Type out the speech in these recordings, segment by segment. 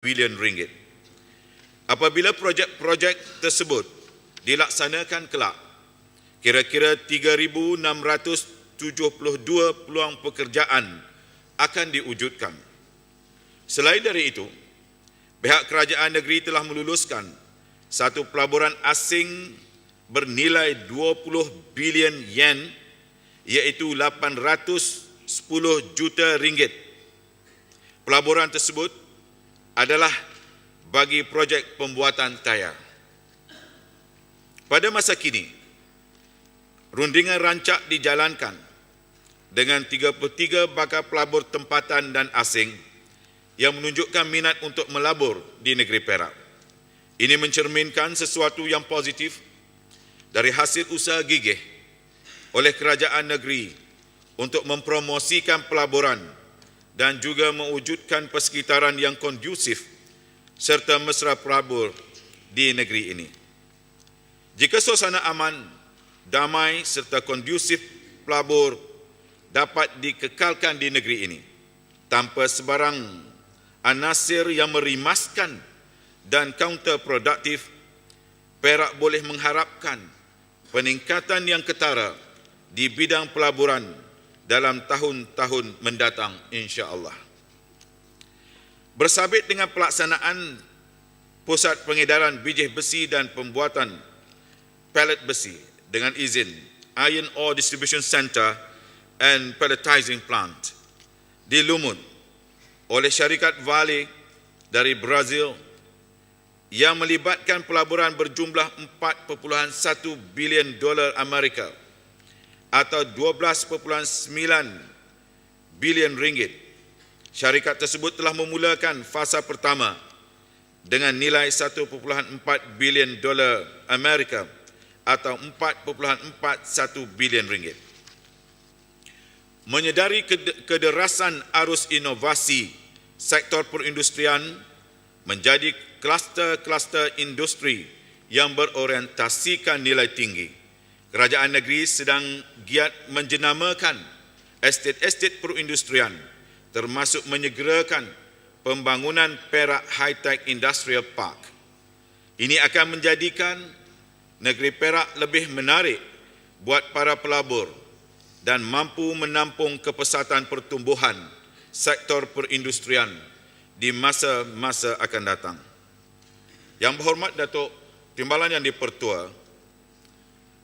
bilion ringgit. Apabila projek-projek tersebut dilaksanakan kelak, kira-kira 3,672 peluang pekerjaan akan diwujudkan. Selain dari itu, pihak kerajaan negeri telah meluluskan satu pelaburan asing bernilai 20 bilion yen, iaitu 810 juta ringgit. Pelaburan tersebut adalah bagi projek pembuatan tayar. Pada masa kini, rundingan rancak dijalankan dengan 33 bakal pelabur tempatan dan asing yang menunjukkan minat untuk melabur di negeri Perak. Ini mencerminkan sesuatu yang positif dari hasil usaha gigih oleh kerajaan negeri untuk mempromosikan pelaburan dan juga mewujudkan persekitaran yang kondusif serta mesra pelabur di negeri ini. Jika suasana aman, damai serta kondusif pelabur dapat dikekalkan di negeri ini tanpa sebarang anasir yang merimaskan dan counterproduktif, Perak boleh mengharapkan peningkatan yang ketara di bidang pelaburan dalam tahun-tahun mendatang, insya-Allah. Bersabit dengan pelaksanaan Pusat Pengedaran Bijih Besi dan Pembuatan Pellet Besi dengan izin Iron Ore Distribution Center and Pelletizing Plant di Lumut oleh syarikat Vale dari Brazil yang melibatkan pelaburan berjumlah 4.1 bilion dolar Amerika atau 12.9 bilion ringgit. Syarikat tersebut telah memulakan fasa pertama dengan nilai 1.4 bilion dolar Amerika atau 4.41 bilion ringgit. Menyedari kederasan arus inovasi sektor perindustrian menjadi kluster-kluster industri yang berorientasikan nilai tinggi, kerajaan negeri sedang giat menjenamakan estet-estet perindustrian, termasuk menyegerakan pembangunan Perak High-Tech Industrial Park. Ini akan menjadikan negeri Perak lebih menarik buat para pelabur dan mampu menampung kepesatan pertumbuhan sektor perindustrian di masa-masa akan datang. Yang berhormat Datuk Timbalan Yang di-Pertua,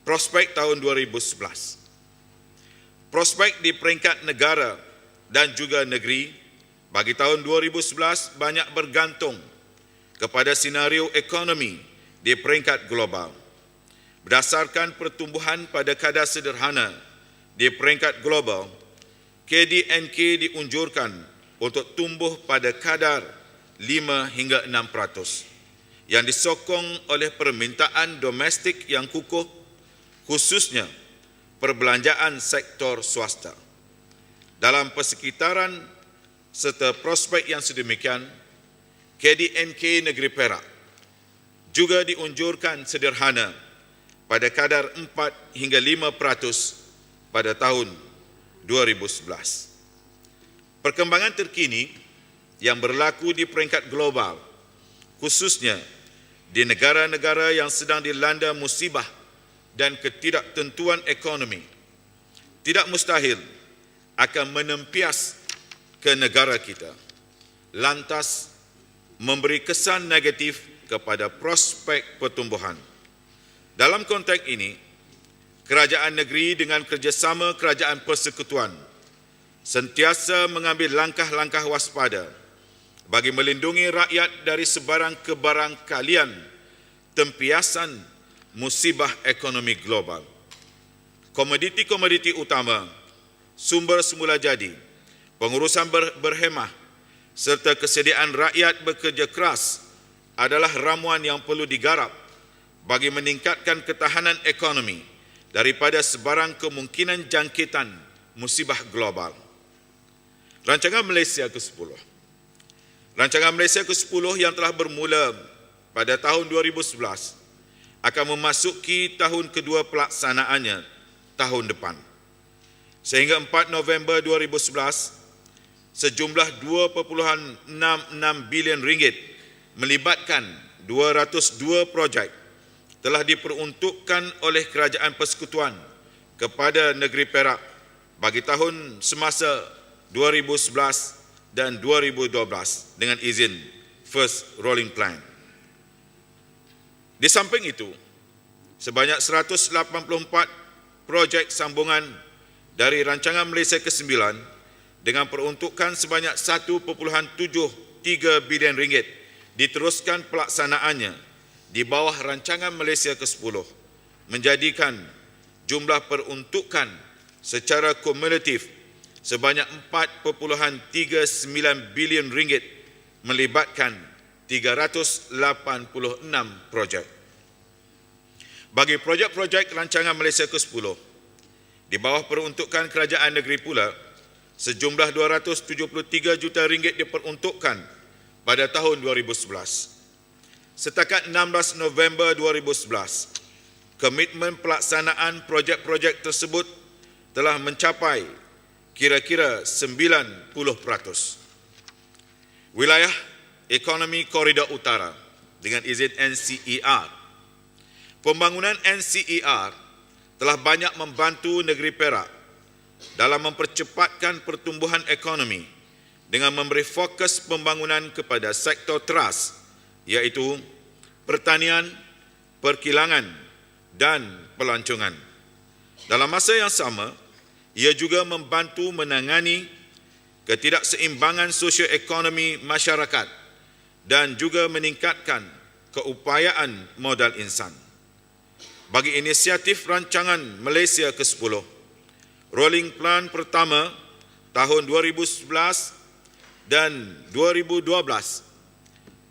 prospek tahun 2011. Prospek di peringkat negara dan juga negeri bagi tahun 2011 banyak bergantung kepada senario ekonomi di peringkat global. Berdasarkan pertumbuhan pada kadar sederhana di peringkat global, KDNK diunjurkan untuk tumbuh pada kadar 5 hingga 6% yang disokong oleh permintaan domestik yang kukuh, khususnya perbelanjaan sektor swasta. Dalam persekitaran serta prospek yang sedemikian, KDNK Negeri Perak juga diunjurkan sederhana pada kadar 4 hingga 5% pada tahun 2011. Perkembangan terkini yang berlaku di peringkat global, khususnya di negara-negara yang sedang dilanda musibah dan ketidaktentuan ekonomi, tidak mustahil akan menempias ke negara kita, lantas memberi kesan negatif kepada prospek pertumbuhan. Dalam konteks ini, kerajaan negeri dengan kerjasama kerajaan persekutuan sentiasa mengambil langkah-langkah waspada bagi melindungi rakyat dari sebarang kebarangkalian tempiasan musibah ekonomi global. Komoditi-komoditi utama, sumber semula jadi, pengurusan berhemah serta kesediaan rakyat bekerja keras adalah ramuan yang perlu digarap bagi meningkatkan ketahanan ekonomi daripada sebarang kemungkinan jangkitan musibah global. Rancangan Malaysia ke-10. Rancangan Malaysia ke-10 yang telah bermula pada tahun 2011 akan memasuki tahun kedua pelaksanaannya tahun depan. Sehingga 4 November 2011, sejumlah 2.66 bilion ringgit melibatkan 202 projek telah diperuntukkan oleh Kerajaan Persekutuan kepada negeri Perak bagi tahun semasa 2011 dan 2012 dengan izin First Rolling Plan. Di samping itu, sebanyak 184 projek sambungan dari Rancangan Malaysia ke-9 dengan peruntukan sebanyak 1.73 bilion ringgit diteruskan pelaksanaannya di bawah Rancangan Malaysia ke-10, menjadikan jumlah peruntukan secara kumulatif sebanyak 4.39 bilion ringgit melibatkan 386 projek. Bagi projek-projek Rancangan Malaysia ke-10, di bawah peruntukan Kerajaan Negeri pula, sejumlah 273 juta ringgit diperuntukkan pada tahun 2011. Setakat 16 November 2011, komitmen pelaksanaan projek-projek tersebut telah mencapai kira-kira 90%. Wilayah Ekonomi Koridor Utara dengan izin NCER. Pembangunan NCER telah banyak membantu negeri Perak dalam mempercepatkan pertumbuhan ekonomi dengan memberi fokus pembangunan kepada sektor teras, iaitu pertanian, perkilangan dan pelancongan. Dalam masa yang sama, ia juga membantu menangani ketidakseimbangan sosioekonomi masyarakat dan juga meningkatkan keupayaan modal insan. Bagi inisiatif Rancangan Malaysia ke-10, Rolling Plan pertama tahun 2011 dan 2012,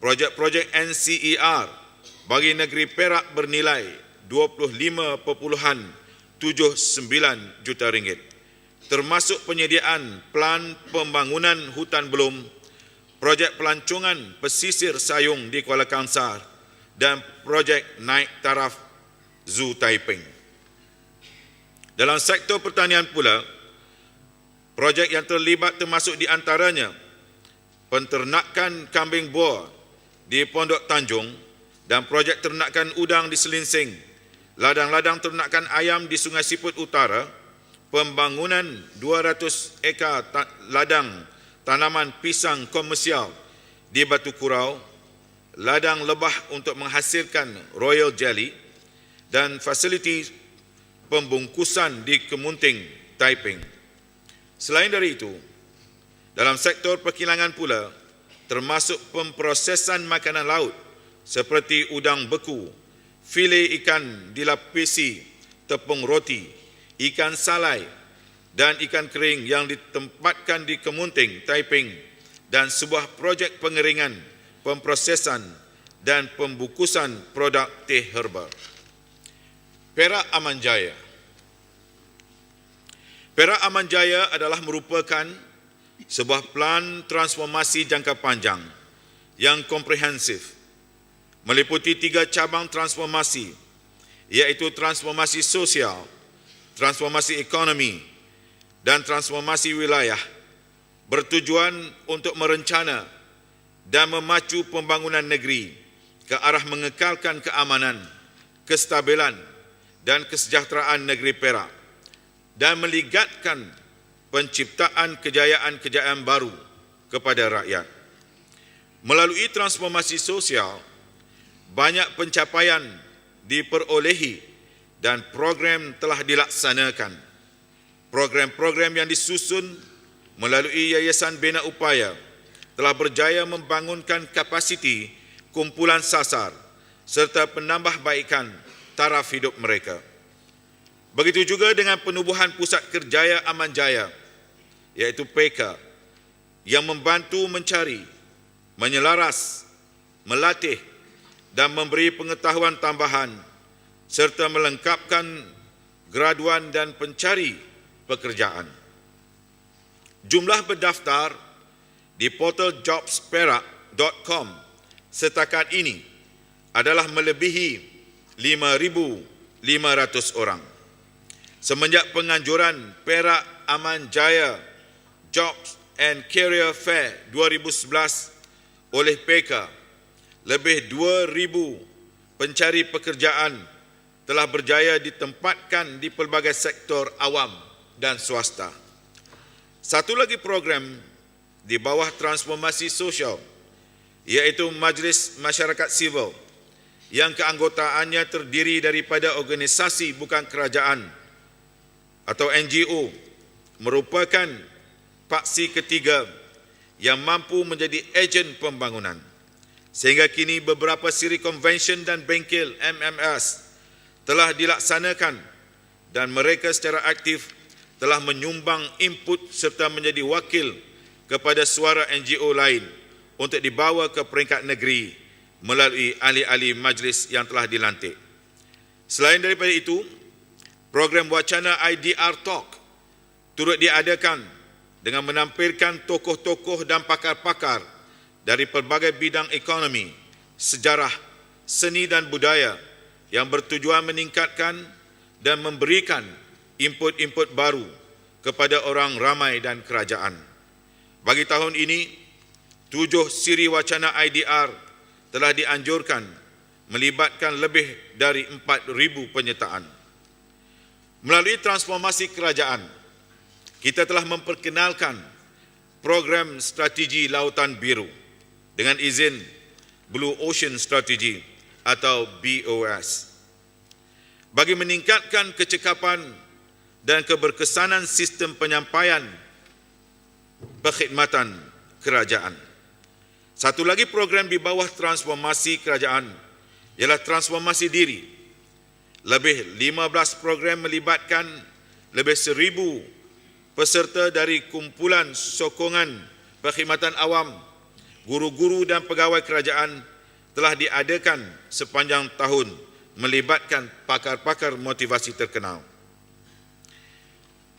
projek-projek NCER bagi negeri Perak bernilai 25.79 juta ringgit, termasuk penyediaan plan pembangunan hutan belum, projek pelancongan pesisir Sayung di Kuala Kangsar dan projek naik taraf Zoo Taiping. Dalam sektor pertanian pula, projek yang terlibat termasuk di antaranya penternakan kambing boar di Pondok Tanjung dan projek ternakan udang di Selinsing, ladang-ladang ternakan ayam di Sungai Siput Utara, pembangunan 200 ekar ladang tanaman pisang komersial di Batu Kurau, ladang lebah untuk menghasilkan royal jelly dan fasiliti pembungkusan di Kemunting, Taiping. Selain dari itu, dalam sektor perkilangan pula, termasuk pemprosesan makanan laut seperti udang beku, filet ikan dilapisi tepung roti, ikan salai dan ikan kering yang ditempatkan di Kemunting, Taiping dan sebuah projek pengeringan, pemprosesan dan pembungkusan produk teh herba. Perak Aman Jaya. Perak Aman Jaya adalah merupakan sebuah plan transformasi jangka panjang yang komprehensif, meliputi 3 cabang transformasi, iaitu transformasi sosial, transformasi ekonomi dan transformasi wilayah, bertujuan untuk merencana dan memacu pembangunan negeri ke arah mengekalkan keamanan, kestabilan dan kesejahteraan negeri Perak dan meligatkan penciptaan kejayaan-kejayaan baru kepada rakyat. Melalui transformasi sosial, banyak pencapaian diperolehi dan program telah dilaksanakan. Program-program yang disusun melalui Yayasan Bina Upaya telah berjaya membangunkan kapasiti kumpulan sasar serta penambahbaikan taraf hidup mereka. Begitu juga dengan penubuhan Pusat Kerjaya Aman Jaya, iaitu PK, yang membantu mencari, menyelaras, melatih dan memberi pengetahuan tambahan serta melengkapkan graduan dan pencari pekerjaan. Jumlah berdaftar di portal jobsperak.com setakat ini adalah melebihi 5,500 orang. Semenjak penganjuran Perak Aman Jaya Jobs and Career Fair 2011 oleh PK, lebih 2,000 pencari pekerjaan telah berjaya ditempatkan di pelbagai sektor awam dan swasta. Satu lagi program di bawah transformasi sosial, iaitu Majlis Masyarakat Sivil, yang keanggotaannya terdiri daripada organisasi bukan kerajaan atau NGO, merupakan paksi ketiga yang mampu menjadi ejen pembangunan. Sehingga kini beberapa siri konvensyen dan bengkel MMS telah dilaksanakan dan mereka secara aktif telah menyumbang input serta menjadi wakil kepada suara NGO lain untuk dibawa ke peringkat negeri melalui ahli-ahli majlis yang telah dilantik. Selain daripada itu, program wacana IDR Talk turut diadakan dengan menampilkan tokoh-tokoh dan pakar-pakar dari pelbagai bidang ekonomi, sejarah, seni dan budaya yang bertujuan meningkatkan dan memberikan input-input baru kepada orang ramai dan kerajaan. Bagi tahun ini, 7 siri wacana IDR telah dianjurkan melibatkan lebih dari 4,000 penyertaan. Melalui transformasi kerajaan, kita telah memperkenalkan program strategi Lautan Biru dengan izin Blue Ocean Strategy atau BOS. Bagi meningkatkan kecekapan dan keberkesanan sistem penyampaian perkhidmatan kerajaan. Satu lagi program di bawah transformasi kerajaan ialah transformasi diri. Lebih 15 program melibatkan lebih 1,000 peserta dari kumpulan sokongan perkhidmatan awam, guru-guru dan pegawai kerajaan telah diadakan sepanjang tahun melibatkan pakar-pakar motivasi terkenal.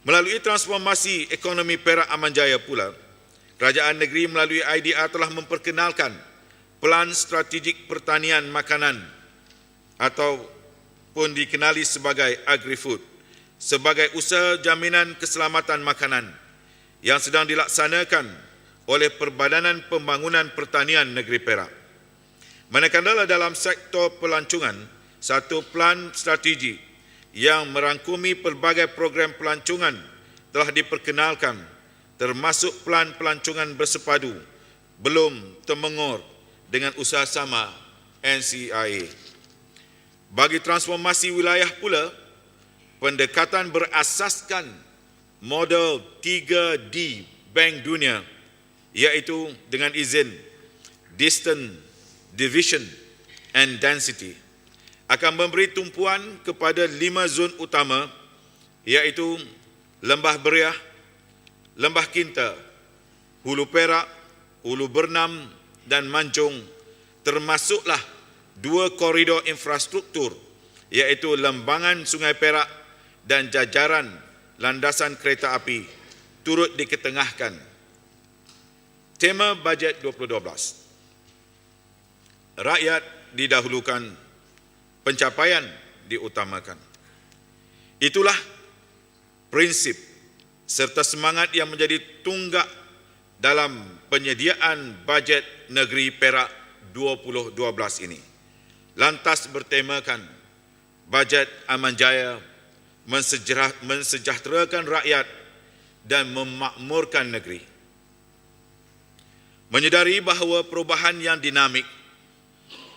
Melalui transformasi ekonomi Perak Aman Jaya pula, kerajaan negeri melalui IDR telah memperkenalkan Pelan Strategik Pertanian Makanan ataupun dikenali sebagai Agri-Food sebagai usaha jaminan keselamatan makanan yang sedang dilaksanakan oleh Perbadanan Pembangunan Pertanian Negeri Perak. Manakala dalam sektor pelancongan, satu pelan strategi yang merangkumi pelbagai program pelancongan telah diperkenalkan, termasuk pelan pelancongan bersepadu belum temengor dengan usaha sama NCIA. Bagi transformasi wilayah pula, pendekatan berasaskan model 3D Bank Dunia, iaitu dengan izin Distance, Division and Density, akan memberi tumpuan kepada 5 zon utama, iaitu Lembah Beriah, Lembah Kinta, Hulu Perak, Hulu Bernam dan Manjung, termasuklah 2 koridor infrastruktur, iaitu Lembangan Sungai Perak dan jajaran landasan kereta api, turut diketengahkan. Tema Bajet 2012. Rakyat didahulukan, pencapaian diutamakan. Itulah prinsip serta semangat yang menjadi tunggak dalam penyediaan bajet negeri Perak 2012 ini. Lantas bertemakan Bajet Aman Jaya mensejahterakan rakyat dan memakmurkan negeri. Menyedari bahawa perubahan yang dinamik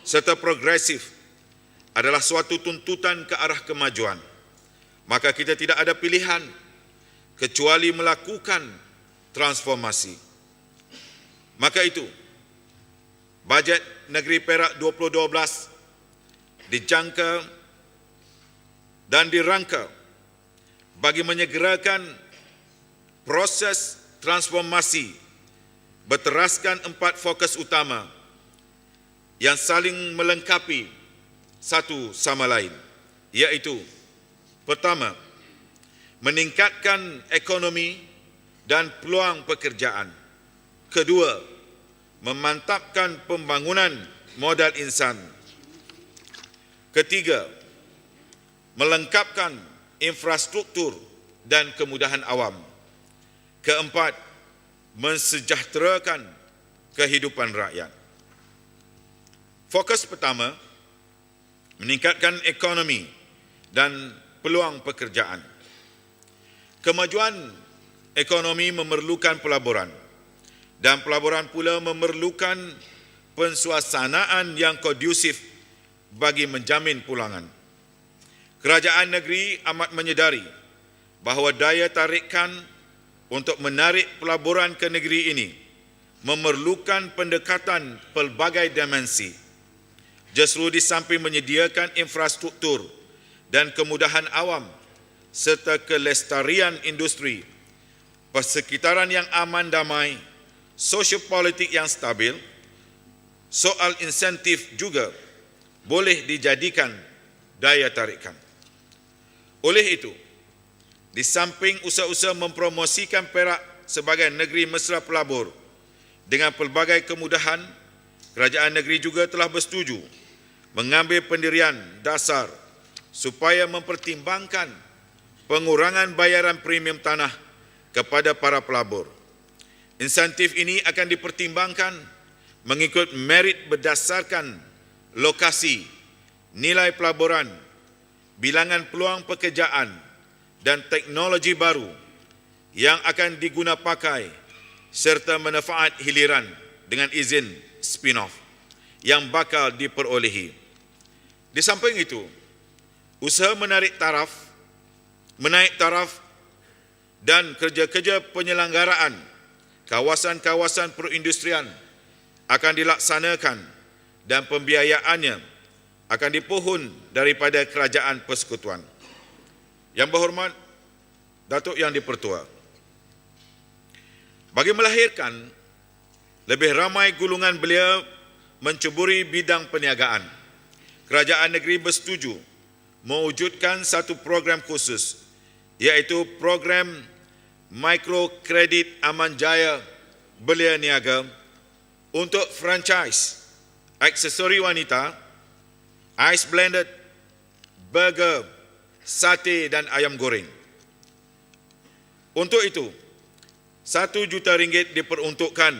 serta progresif adalah suatu tuntutan ke arah kemajuan, maka kita tidak ada pilihan kecuali melakukan transformasi. Maka itu, bajet negeri Perak 2012 dijangka dan dirangka bagi menyegerakan proses transformasi berteraskan 4 fokus utama yang saling melengkapi satu sama lain, iaitu pertama, meningkatkan ekonomi dan peluang pekerjaan. Kedua, memantapkan pembangunan modal insan. Ketiga, melengkapkan infrastruktur dan kemudahan awam. Keempat, mensejahterakan kehidupan rakyat. Fokus pertama, meningkatkan ekonomi dan peluang pekerjaan. Kemajuan ekonomi memerlukan pelaburan dan pelaburan pula memerlukan pensuasanaan yang kondusif bagi menjamin pulangan. Kerajaan negeri amat menyedari bahawa daya tarikan untuk menarik pelaburan ke negeri ini memerlukan pendekatan pelbagai dimensi. Justru di samping menyediakan infrastruktur dan kemudahan awam serta kelestarian industri, persekitaran yang aman damai, sosiopolitik yang stabil, soal insentif juga boleh dijadikan daya tarikan. Oleh itu, di samping usaha-usaha mempromosikan Perak sebagai negeri mesra pelabur dengan pelbagai kemudahan, kerajaan negeri juga telah bersetuju mengambil pendirian dasar supaya mempertimbangkan pengurangan bayaran premium tanah kepada para pelabur. Insentif ini akan dipertimbangkan mengikut merit berdasarkan lokasi, nilai pelaburan, bilangan peluang pekerjaan dan teknologi baru yang akan digunapakai serta manfaat hiliran dengan izin spin-off yang bakal diperolehi. Di samping itu, usaha menaik taraf dan kerja-kerja penyelenggaraan kawasan-kawasan perindustrian akan dilaksanakan dan pembiayaannya akan dipohon daripada Kerajaan Persekutuan. Yang berhormat Datuk Yang di-Pertua, bagi melahirkan lebih ramai gulungan belia menceburi bidang perniagaan, kerajaan negeri bersetuju mewujudkan satu program khusus, iaitu program Mikrokredit Aman Jaya Belia Niaga untuk franchise aksesori wanita, ice blended, burger, sate dan ayam goreng. Untuk itu, RM1 juta diperuntukkan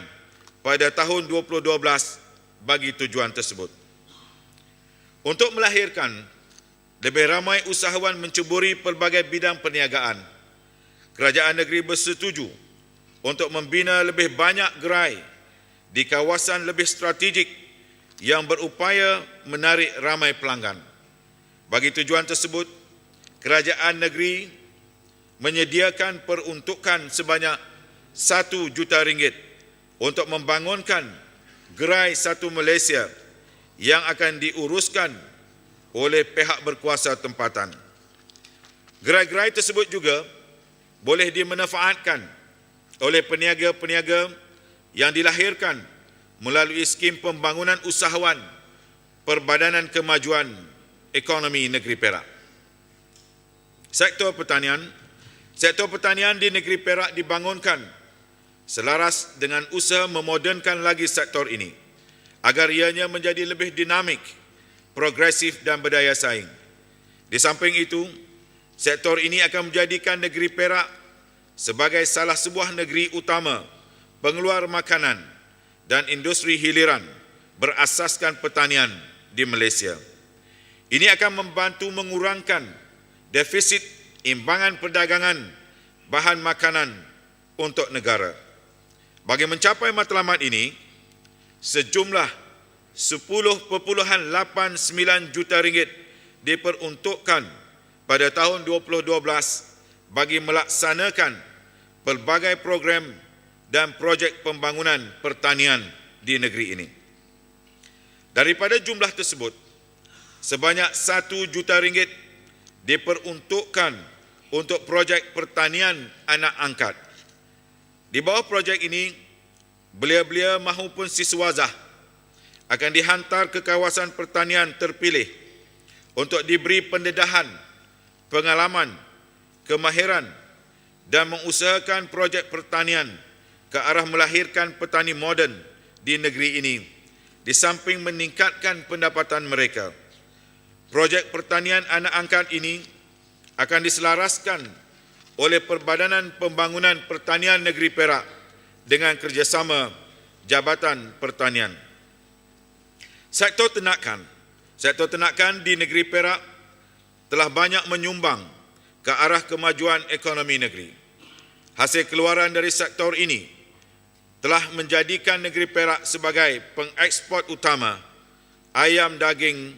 pada tahun 2012 bagi tujuan tersebut. Untuk melahirkan lebih ramai usahawan menceburi pelbagai bidang perniagaan, kerajaan negeri bersetuju untuk membina lebih banyak gerai di kawasan lebih strategik yang berupaya menarik ramai pelanggan. Bagi tujuan tersebut, kerajaan negeri menyediakan peruntukan sebanyak RM1 juta untuk membangunkan gerai Satu Malaysia yang akan diuruskan oleh pihak berkuasa tempatan. Gerai-gerai tersebut juga boleh dimanfaatkan oleh peniaga-peniaga yang dilahirkan melalui skim pembangunan usahawan Perbadanan Kemajuan Ekonomi Negeri Perak. Sektor pertanian di negeri Perak dibangunkan selaras dengan usaha memodernkan lagi sektor ini agar ianya menjadi lebih dinamik, progresif dan berdaya saing. Di samping itu, sektor ini akan menjadikan negeri Perak sebagai salah sebuah negeri utama pengeluar makanan dan industri hiliran berasaskan pertanian di Malaysia. Ini akan membantu mengurangkan defisit imbangan perdagangan bahan makanan untuk negara. Bagi mencapai matlamat ini, sejumlah RM10.89 juta diperuntukkan pada tahun 2012 bagi melaksanakan pelbagai program dan projek pembangunan pertanian di negeri ini. Daripada jumlah tersebut, sebanyak RM1 juta diperuntukkan untuk projek pertanian anak angkat. Di bawah projek ini, belia-belia mahupun siswazah akan dihantar ke kawasan pertanian terpilih untuk diberi pendedahan, pengalaman, kemahiran dan mengusahakan projek pertanian ke arah melahirkan petani moden di negeri ini di samping meningkatkan pendapatan mereka. Projek pertanian anak angkat ini akan diselaraskan oleh Perbadanan Pembangunan Pertanian Negeri Perak dengan kerjasama Jabatan Pertanian. Sektor ternakan di negeri Perak telah banyak menyumbang ke arah kemajuan ekonomi negeri. Hasil keluaran dari sektor ini telah menjadikan negeri Perak sebagai pengeksport utama ayam daging,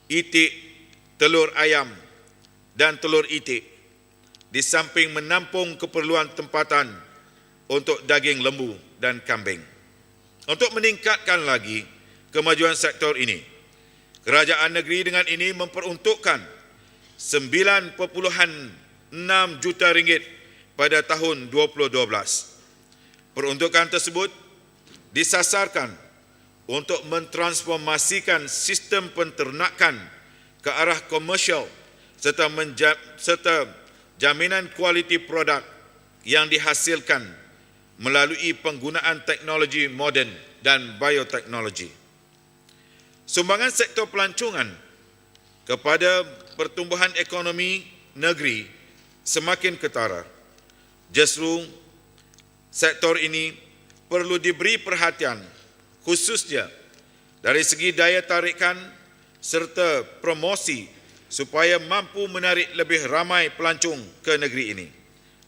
itik, telur ayam dan telur itik, di samping menampung keperluan tempatan untuk daging lembu dan kambing. Untuk meningkatkan lagi kemajuan sektor ini, kerajaan negeri dengan ini memperuntukkan 9.6 juta ringgit pada tahun 2012. Peruntukan tersebut disasarkan untuk mentransformasikan sistem penternakan ke arah komersial serta jaminan kualiti produk yang dihasilkan melalui penggunaan teknologi moden dan bioteknologi. Sumbangan sektor pelancongan kepada pertumbuhan ekonomi negeri semakin ketara. Justru sektor ini perlu diberi perhatian khususnya dari segi daya tarikan serta promosi supaya mampu menarik lebih ramai pelancong ke negeri ini.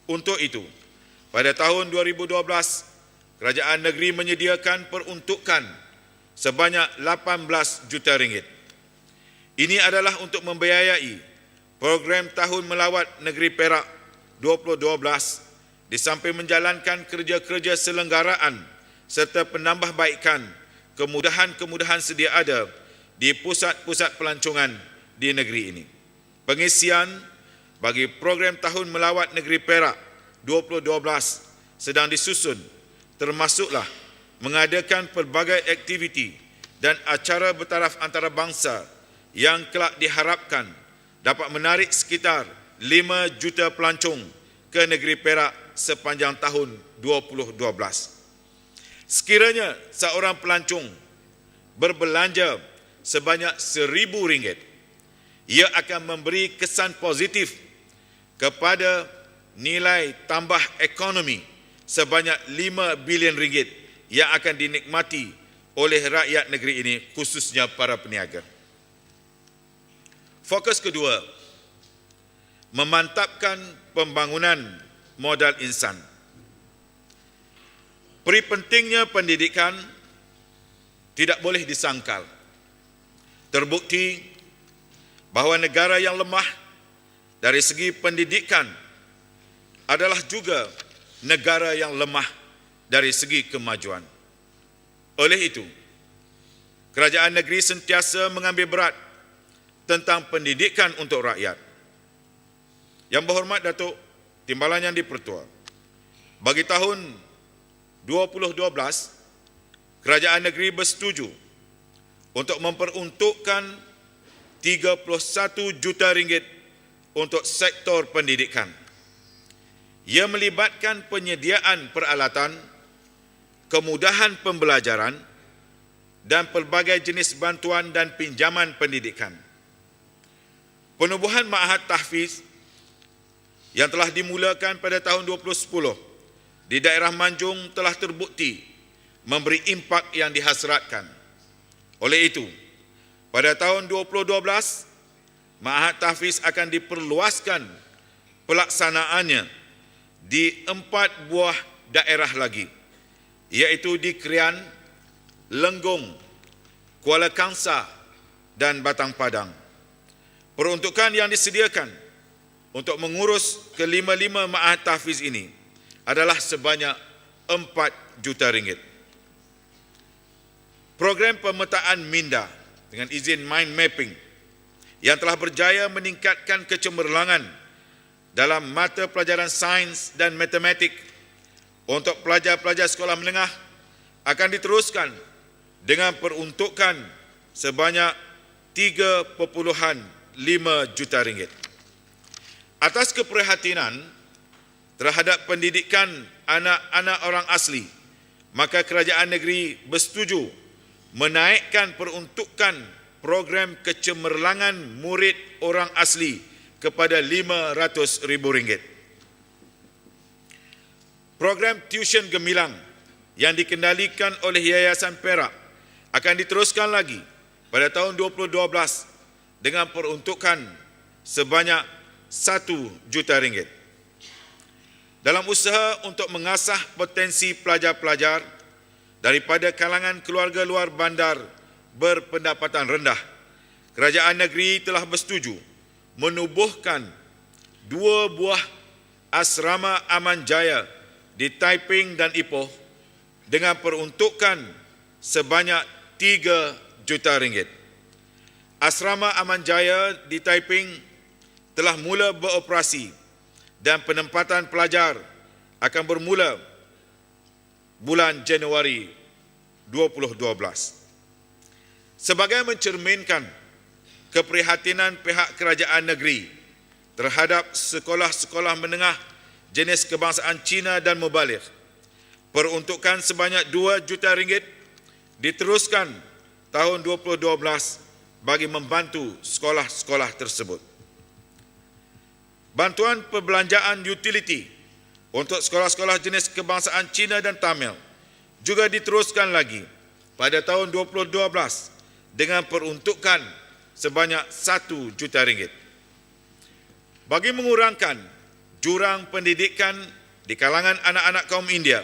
Untuk itu, pada tahun 2012, kerajaan negeri menyediakan peruntukan sebanyak 18 juta ringgit. Ini adalah untuk membiayai program Tahun Melawat Negeri Perak 2012 di samping menjalankan kerja-kerja selenggaraan serta penambahbaikan kemudahan-kemudahan sedia ada di pusat-pusat pelancongan di negeri ini. Pengisian bagi program Tahun Melawat Negeri Perak 2012 sedang disusun, termasuklah mengadakan pelbagai aktiviti dan acara bertaraf antarabangsa yang kelak diharapkan dapat menarik sekitar 5 juta pelancong ke negeri Perak sepanjang tahun 2012. Sekiranya seorang pelancong berbelanja sebanyak RM1,000, ia akan memberi kesan positif kepada nilai tambah ekonomi sebanyak RM5 bilion yang akan dinikmati oleh rakyat negeri ini, khususnya para peniaga. Fokus kedua, memantapkan pembangunan modal insan. Peri pentingnya pendidikan tidak boleh disangkal. Terbukti bahawa negara yang lemah dari segi pendidikan adalah juga negara yang lemah dari segi kemajuan. Oleh itu, kerajaan negeri sentiasa mengambil berat tentang pendidikan untuk rakyat. Yang berhormat Datuk Timbalan Yang di-Pertua, bagi tahun 2012, kerajaan negeri bersetuju untuk memperuntukkan RM31 juta untuk sektor pendidikan. Ia melibatkan penyediaan peralatan, kemudahan pembelajaran dan pelbagai jenis bantuan dan pinjaman pendidikan. Penubuhan Ma'had Tahfiz yang telah dimulakan pada tahun 2010 di daerah Manjung telah terbukti memberi impak yang dihasratkan. Oleh itu, pada tahun 2012, Ma'had Tahfiz akan diperluaskan pelaksanaannya di 4 buah daerah lagi, iaitu di Krian, Lenggong, Kuala Kangsar dan Batang Padang. Peruntukan yang disediakan untuk mengurus ke-5 Ma'had Tahfiz ini adalah sebanyak RM4 juta. Program pemetaan minda dengan izin mind mapping yang telah berjaya meningkatkan kecemerlangan dalam mata pelajaran sains dan matematik untuk pelajar-pelajar sekolah menengah akan diteruskan dengan peruntukan sebanyak RM3.5 juta. Atas keprihatinan terhadap pendidikan anak-anak orang asli, maka kerajaan negeri bersetuju menaikkan peruntukan program kecemerlangan murid orang asli kepada RM500,000. Program tuition gemilang yang dikendalikan oleh Yayasan Perak akan diteruskan lagi pada tahun 2012 dengan peruntukan sebanyak RM1 juta. Dalam usaha untuk mengasah potensi pelajar-pelajar daripada kalangan keluarga luar bandar berpendapatan rendah, kerajaan negeri telah bersetuju menubuhkan 2 buah asrama Aman Jaya di Taiping dan Ipoh dengan peruntukan sebanyak RM3 juta. Asrama Aman Jaya di Taiping telah mula beroperasi dan penempatan pelajar akan bermula bulan Januari 2012. Sebagai mencerminkan keprihatinan pihak kerajaan negeri terhadap sekolah-sekolah menengah jenis kebangsaan Cina dan Mubalik, peruntukan sebanyak RM2 juta diteruskan tahun 2012 bagi membantu sekolah-sekolah tersebut. Bantuan perbelanjaan utiliti untuk sekolah-sekolah jenis kebangsaan Cina dan Tamil juga diteruskan lagi pada tahun 2012 dengan peruntukan sebanyak RM1 juta. Bagi mengurangkan jurang pendidikan di kalangan anak-anak kaum India,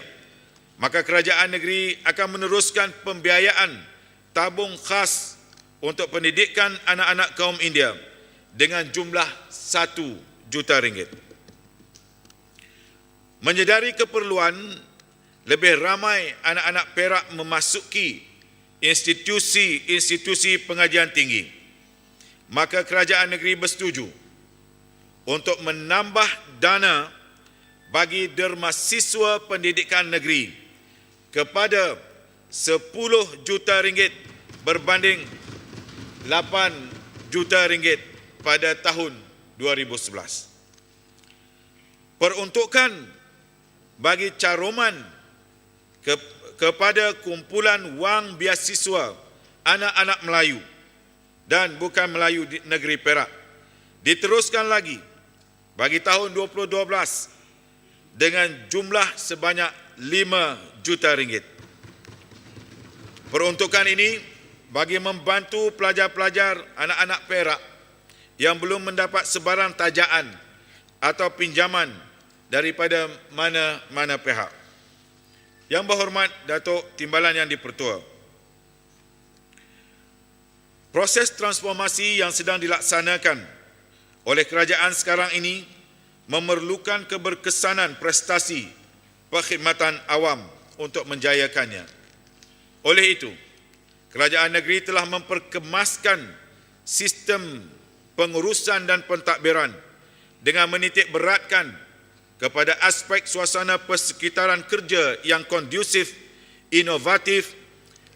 maka kerajaan negeri akan meneruskan pembiayaan tabung khas untuk pendidikan anak-anak kaum India dengan jumlah RM1 juta. Menyedari keperluan lebih ramai anak-anak Perak memasuki institusi-institusi pengajian tinggi, maka kerajaan negeri bersetuju untuk menambah dana bagi derma siswa pendidikan negeri kepada RM10 juta berbanding RM8 juta pada tahun 2011. Peruntukan bagi caruman kepada kumpulan wang biasiswa anak-anak Melayu dan bukan Melayu di negeri Perak diteruskan lagi bagi tahun 2012 dengan jumlah sebanyak RM5 juta. Peruntukan ini bagi membantu pelajar-pelajar anak-anak Perak yang belum mendapat sebarang tajaan atau pinjaman daripada mana-mana pihak. Yang berhormat Datuk Timbalan Yang di-Pertua, proses transformasi yang sedang dilaksanakan oleh kerajaan sekarang ini memerlukan keberkesanan prestasi perkhidmatan awam untuk menjayakannya. Oleh itu, kerajaan negeri telah memperkemaskan sistem pengurusan dan pentadbiran dengan menitik beratkan kepada aspek suasana persekitaran kerja yang kondusif, inovatif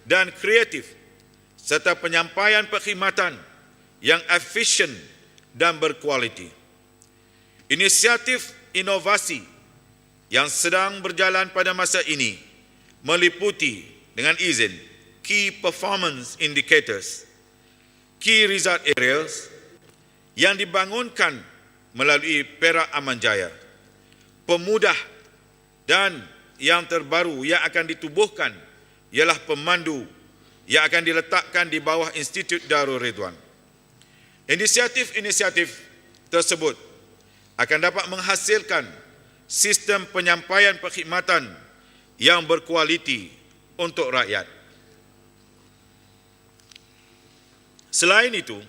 dan kreatif serta penyampaian perkhidmatan yang efisien dan berkualiti. Inisiatif inovasi yang sedang berjalan pada masa ini meliputi dengan izin Key Performance Indicators, Key Result Areas yang dibangunkan melalui Perak Aman Jaya, pemudah dan yang terbaru yang akan ditubuhkan ialah pemandu yang akan diletakkan di bawah Institut Darul Ridwan. Inisiatif-inisiatif tersebut akan dapat menghasilkan sistem penyampaian perkhidmatan yang berkualiti untuk rakyat. Selain itu,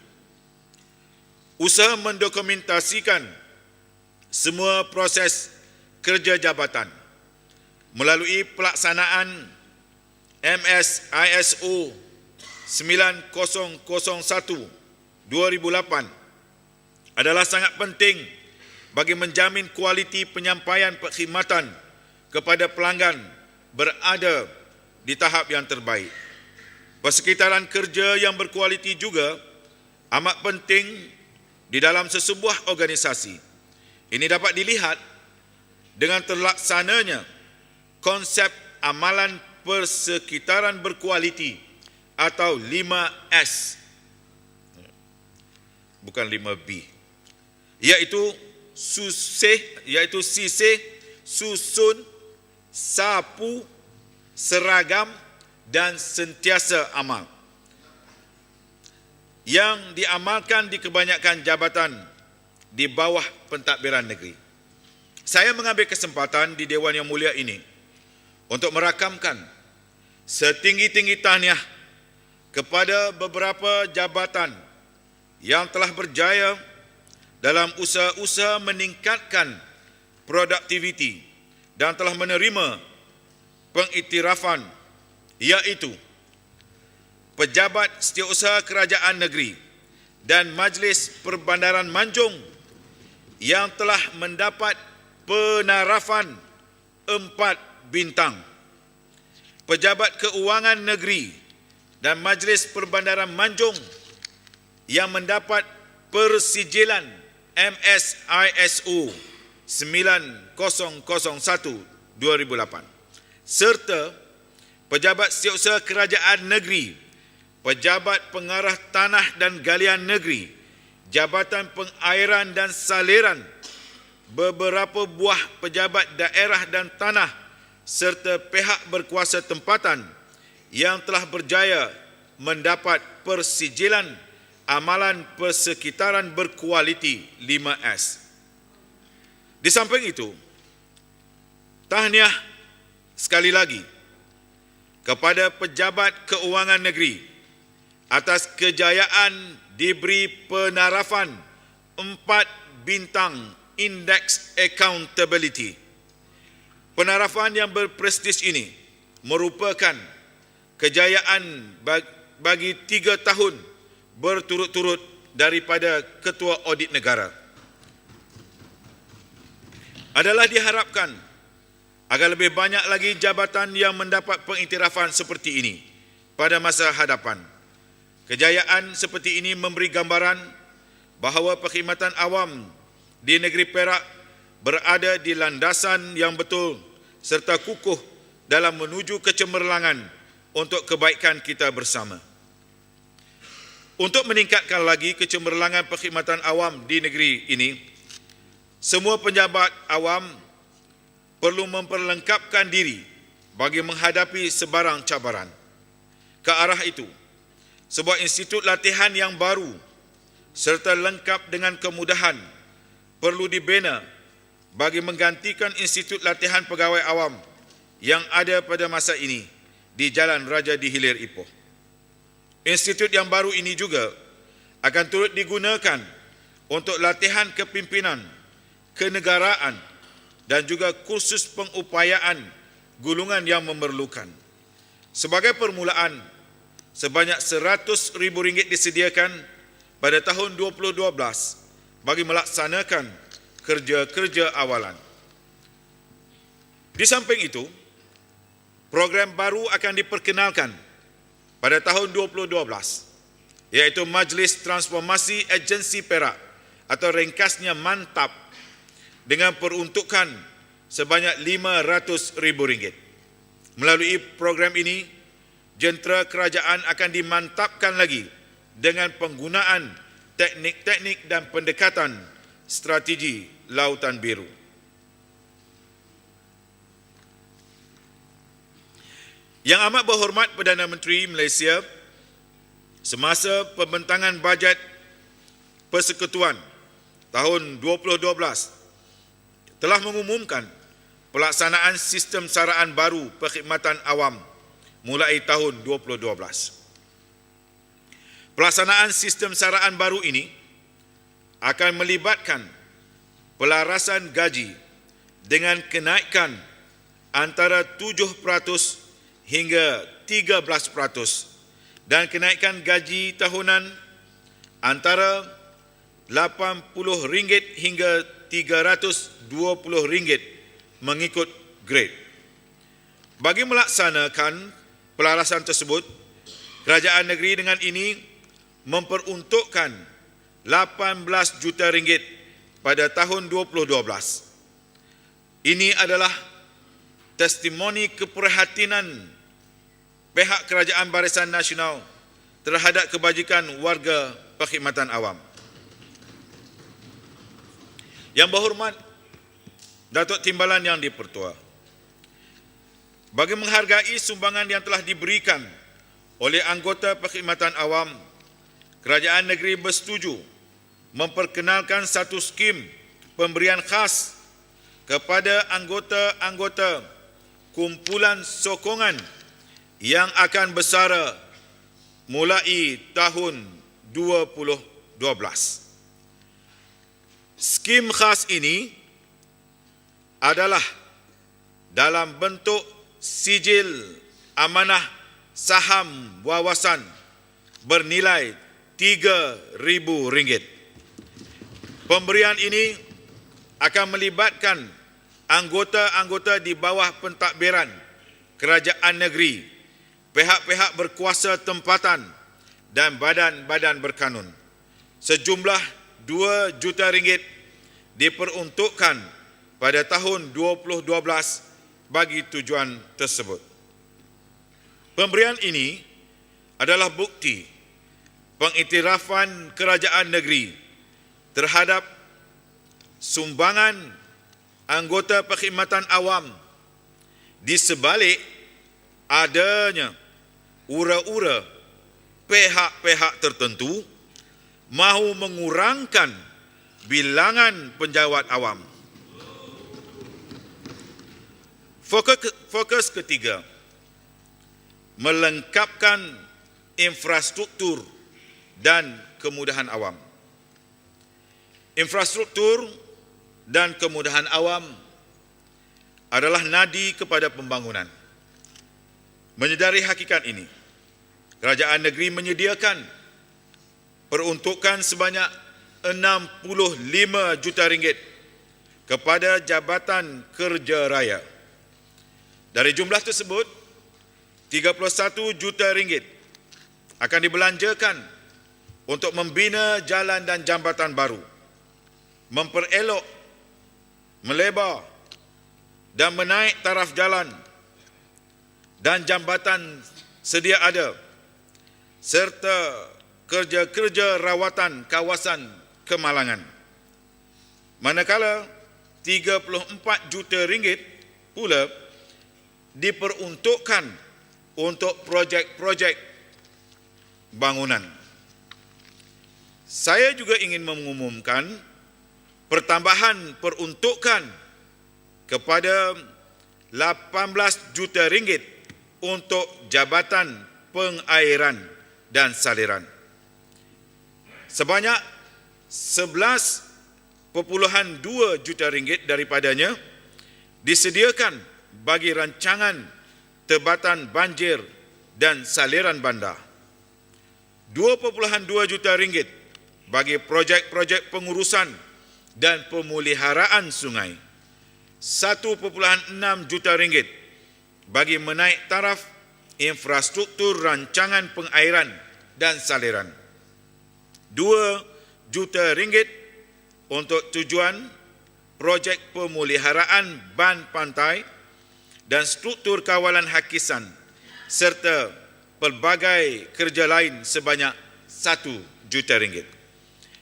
usaha mendokumentasikan semua proses kerja jabatan melalui pelaksanaan MS-ISO 9001/2008 adalah sangat penting bagi menjamin kualiti penyampaian perkhidmatan kepada pelanggan berada di tahap yang terbaik. Persekitaran kerja yang berkualiti juga amat penting di dalam sesebuah organisasi. Ini dapat dilihat dengan terlaksananya konsep amalan persekitaran berkualiti atau 5S, bukan 5B, iaitu SISE, susun, sapu, seragam dan sentiasa amal yang diamalkan di kebanyakan jabatan di bawah pentadbiran negeri. Saya mengambil kesempatan di Dewan yang mulia ini untuk merakamkan setinggi-tinggi tahniah kepada beberapa jabatan yang telah berjaya dalam usaha-usaha meningkatkan produktiviti dan telah menerima pengiktirafan, iaitu Pejabat Setiausaha Kerajaan Negeri dan Majlis Perbandaran Manjung yang telah mendapat penarafan 4 bintang, Pejabat Keuangan Negeri dan Majlis Perbandaran Manjung yang mendapat persijilan MSISO 9001/2008, serta Pejabat Setiausaha Kerajaan Negeri, Pejabat Pengarah Tanah dan Galian Negeri, Jabatan Pengairan dan Saliran, beberapa buah pejabat daerah dan tanah serta pihak berkuasa tempatan yang telah berjaya mendapat persijilan amalan persekitaran berkualiti 5S. Di samping itu, tahniah sekali lagi kepada Pejabat Keuangan Negeri atas kejayaan diberi penarafan 4 bintang Index Accountability. Penarafan yang berprestij ini merupakan kejayaan bagi 3 tahun berturut-turut daripada Ketua Audit Negara. Adalah diharapkan agar lebih banyak lagi jabatan yang mendapat pengiktirafan seperti ini pada masa hadapan. Kejayaan seperti ini memberi gambaran bahawa perkhidmatan awam di negeri Perak berada di landasan yang betul serta kukuh dalam menuju kecemerlangan untuk kebaikan kita bersama. Untuk meningkatkan lagi kecemerlangan perkhidmatan awam di negeri ini, semua penjabat awam perlu memperlengkapkan diri bagi menghadapi sebarang cabaran. Ke arah itu, sebuah institut latihan yang baru serta lengkap dengan kemudahan perlu dibina bagi menggantikan institut latihan pegawai awam yang ada pada masa ini di Jalan Raja di Hilir Ipoh. Institut yang baru ini juga akan turut digunakan untuk latihan kepimpinan, kenegaraan dan juga kursus pengupayaan gulungan yang memerlukan. Sebagai permulaan, sebanyak RM100,000 disediakan pada tahun 2012 bagi melaksanakan kerja-kerja awalan. Di samping itu, program baru akan diperkenalkan pada tahun 2012, iaitu Majlis Transformasi Agensi Perak atau ringkasnya MANTAP dengan peruntukan sebanyak RM500,000. Melalui program ini, jentera kerajaan akan dimantapkan lagi dengan penggunaan teknik-teknik dan pendekatan strategi Lautan Biru. Yang amat berhormat Perdana Menteri Malaysia, semasa pembentangan bajet Persekutuan tahun 2012 telah mengumumkan pelaksanaan sistem saraan baru perkhidmatan awam mulai tahun 2012. Pelaksanaan sistem saraan baru ini akan melibatkan pelarasan gaji dengan kenaikan antara 7% hingga 13% dan kenaikan gaji tahunan antara RM80 hingga RM320 mengikut grade. Bagi melaksanakan pelarasan tersebut, kerajaan negeri dengan ini memperuntukkan RM18 juta pada tahun 2012. Ini adalah testimoni keprihatinan pihak Kerajaan Barisan Nasional terhadap kebajikan warga perkhidmatan awam. Yang berhormat Datuk Timbalan Yang di-Pertua, Bagi menghargai sumbangan yang telah diberikan oleh anggota perkhidmatan awam, kerajaan negeri bersetuju memperkenalkan satu skim pemberian khas kepada anggota-anggota kumpulan sokongan yang akan bersara mulai tahun 2012. Skim khas ini adalah dalam bentuk sijil amanah saham wawasan bernilai RM3,000. Pemberian ini akan melibatkan anggota-anggota di bawah pentadbiran kerajaan negeri, pihak-pihak berkuasa tempatan dan badan-badan berkanun. Sejumlah RM2 juta diperuntukkan pada tahun 2012 bagi tujuan tersebut. Pemberian ini adalah bukti pengiktirafan kerajaan negeri terhadap sumbangan anggota perkhidmatan awam di sebalik adanya ura-ura pihak-pihak tertentu mahu mengurangkan bilangan penjawat awam. Fokus ketiga, melengkapkan infrastruktur dan kemudahan awam. Infrastruktur dan kemudahan awam adalah nadi kepada pembangunan. Menyedari hakikat ini, kerajaan negeri menyediakan peruntukan sebanyak RM65 juta kepada Jabatan Kerja Raya. Dari jumlah tersebut, RM31 juta akan dibelanjakan untuk membina jalan dan jambatan baru, memperelok, melebar dan menaik taraf jalan dan jambatan sedia ada, serta kerja-kerja rawatan kawasan kemalangan. Manakala RM34 juta pula diperuntukkan untuk projek-projek bangunan. Saya juga ingin mengumumkan pertambahan peruntukan kepada RM18 juta untuk Jabatan Pengairan dan Saliran. Sebanyak RM11.2 juta daripadanya disediakan bagi rancangan tebatan banjir dan saliran bandar. RM2.2 juta bagi projek-projek pengurusan dan pemeliharaan sungai. RM1.6 juta bagi menaik taraf infrastruktur rancangan pengairan dan saliran. RM2 juta untuk tujuan projek pemeliharaan ban pantai dan struktur kawalan hakisan serta pelbagai kerja lain sebanyak RM1 juta.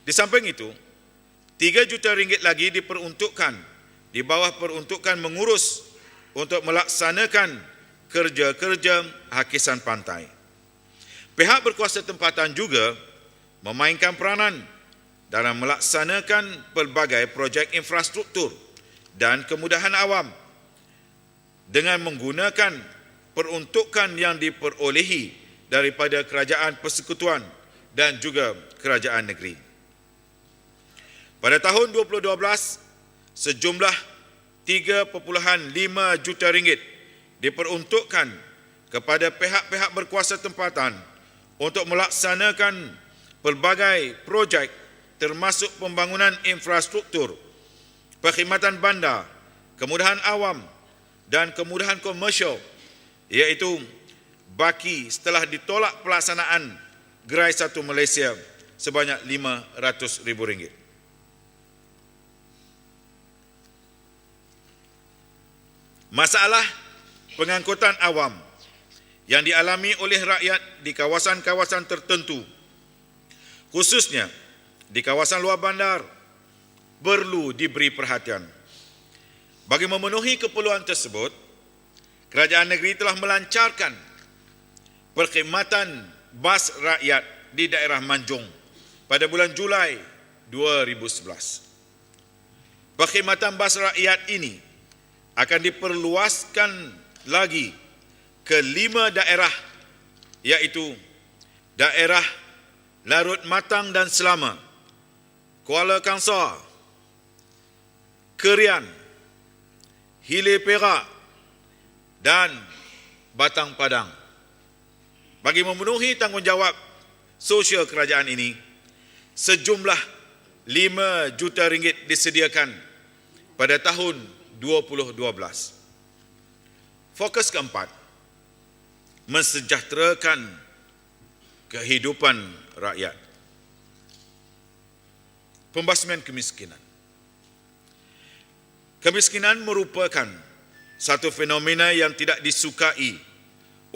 Di samping itu, RM3 juta lagi diperuntukkan di bawah peruntukan mengurus untuk melaksanakan kerja-kerja hakisan pantai. Pihak berkuasa tempatan juga memainkan peranan dalam melaksanakan pelbagai projek infrastruktur dan kemudahan awam dengan menggunakan peruntukan yang diperolehi daripada kerajaan persekutuan dan juga kerajaan negeri. Pada tahun 2012, sejumlah RM3.5 juta diperuntukkan kepada pihak-pihak berkuasa tempatan untuk melaksanakan pelbagai projek termasuk pembangunan infrastruktur, perkhidmatan bandar, kemudahan awam dan kemudahan komersial, iaitu baki setelah ditolak pelaksanaan Gerai 1 Malaysia sebanyak RM500,000. Masalah pengangkutan awam yang dialami oleh rakyat di kawasan-kawasan tertentu, khususnya di kawasan luar bandar, perlu diberi perhatian. Bagi memenuhi keperluan tersebut, kerajaan negeri telah melancarkan perkhidmatan bas rakyat di daerah Manjung pada bulan Julai 2011. Perkhidmatan bas rakyat ini akan diperluaskan lagi ke 5 daerah, iaitu daerah Larut Matang dan Selama, Kuala Kangsar, Kerian, Hilir Perak dan Batang Padang. Bagi memenuhi tanggungjawab sosial kerajaan ini, sejumlah 5 juta ringgit disediakan pada tahun 2012. Fokus keempat, mensejahterakan kehidupan rakyat. Pembasmian kemiskinan. Kemiskinan merupakan satu fenomena yang tidak disukai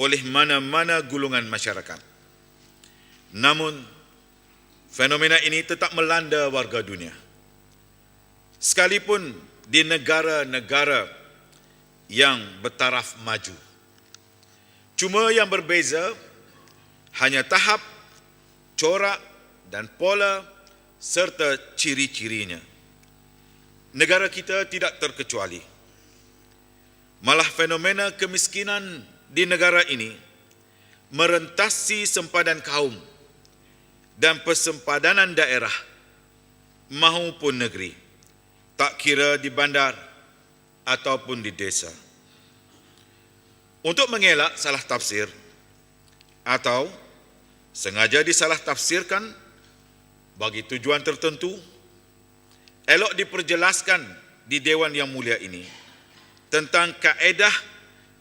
oleh mana-mana golongan masyarakat. Namun, fenomena ini tetap melanda warga dunia. Sekalipun di negara-negara yang bertaraf maju. Cuma yang berbeza hanya tahap, corak dan pola serta ciri-cirinya. Negara kita tidak terkecuali. Malah fenomena kemiskinan di negara ini merentasi sempadan kaum dan persempadanan daerah maupun negeri, tak kira di bandar ataupun di desa. Untuk mengelak salah tafsir atau sengaja disalah tafsirkan bagi tujuan tertentu, elok diperjelaskan di Dewan Yang Mulia ini tentang kaedah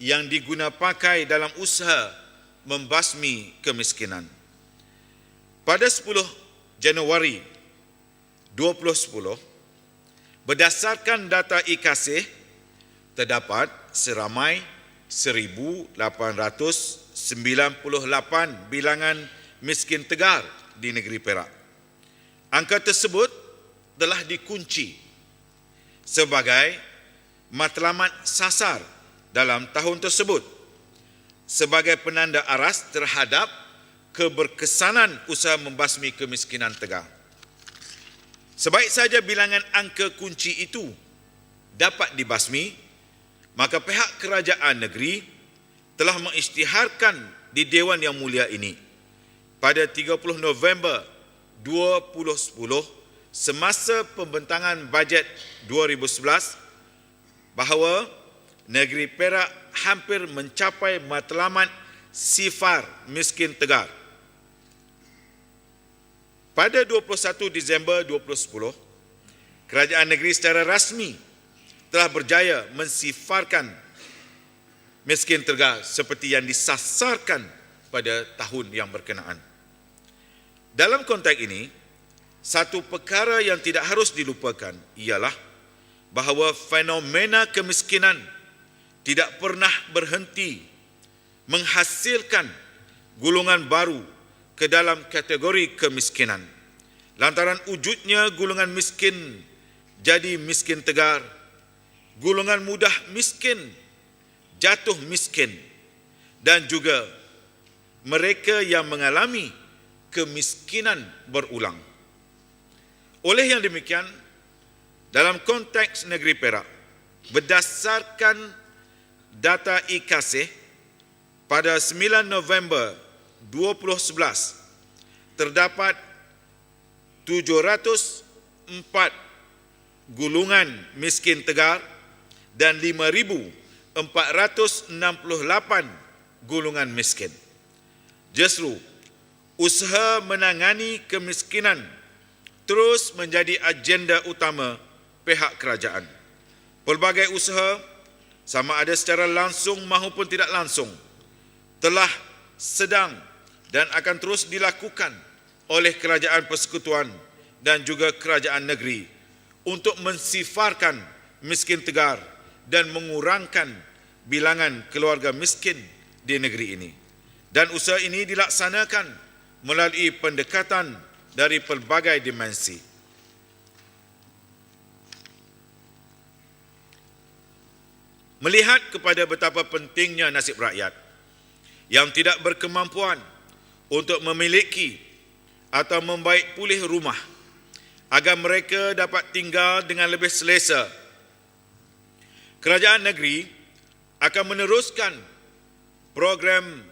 yang diguna pakai dalam usaha membasmi kemiskinan. Pada 10 Januari 2010, berdasarkan data IKASih, terdapat seramai 1,898 bilangan miskin tegar di negeri Perak. Angka tersebut telah dikunci sebagai matlamat sasar dalam tahun tersebut sebagai penanda aras terhadap keberkesanan usaha membasmi kemiskinan tegar. Sebaik saja bilangan angka kunci itu dapat dibasmi, maka pihak kerajaan negeri telah mengisytiharkan di Dewan Yang Mulia ini pada 30 November 2010 semasa pembentangan bajet 2011 bahawa negeri Perak hampir mencapai matlamat sifar miskin tegar. Pada 21 Disember 2010, kerajaan negeri secara rasmi telah berjaya mensifarkan miskin tegar seperti yang disasarkan pada tahun yang berkenaan. Dalam konteks ini, satu perkara yang tidak harus dilupakan ialah bahawa fenomena kemiskinan tidak pernah berhenti menghasilkan golongan baru ke dalam kategori kemiskinan. Lantaran wujudnya golongan miskin jadi miskin tegar, golongan mudah miskin jatuh miskin, dan juga mereka yang mengalami kemiskinan berulang. Oleh yang demikian, dalam konteks negeri Perak, berdasarkan data IKASih pada 9 November 2011, terdapat 704 golongan miskin tegar dan 5,468 golongan miskin. Justru, usaha menangani kemiskinan terus menjadi agenda utama pihak kerajaan. Pelbagai usaha, sama ada secara langsung maupun tidak langsung, telah, sedang dan akan terus dilakukan oleh kerajaan persekutuan dan juga kerajaan negeri untuk mensifarkan miskin tegar dan mengurangkan bilangan keluarga miskin di negeri ini. Dan usaha ini dilaksanakan melalui pendekatan dari pelbagai dimensi. melihat kepada betapa pentingnya nasib rakyat yang tidak berkemampuan untuk memiliki atau membaik pulih rumah agar mereka dapat tinggal dengan lebih selesa, kerajaan negeri akan meneruskan program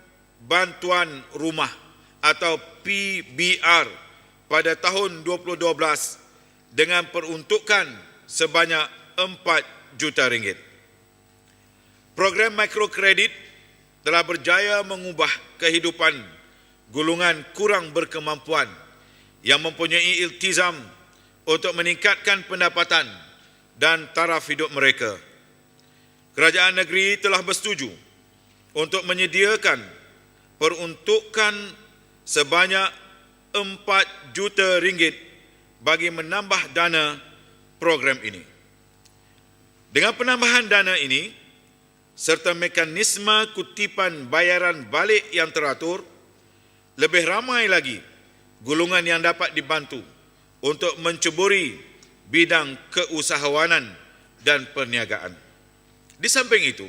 bantuan rumah atau PBR pada tahun 2012 dengan peruntukan sebanyak 4 juta ringgit. Program mikrokredit telah berjaya mengubah kehidupan golongan kurang berkemampuan yang mempunyai iltizam untuk meningkatkan pendapatan dan taraf hidup mereka. Kerajaan negeri telah bersetuju untuk menyediakan peruntukan sebanyak 4 juta ringgit bagi menambah dana program ini. Dengan penambahan dana ini serta mekanisme kutipan bayaran balik yang teratur, lebih ramai lagi golongan yang dapat dibantu untuk menceburi bidang keusahawanan dan perniagaan. Di samping itu,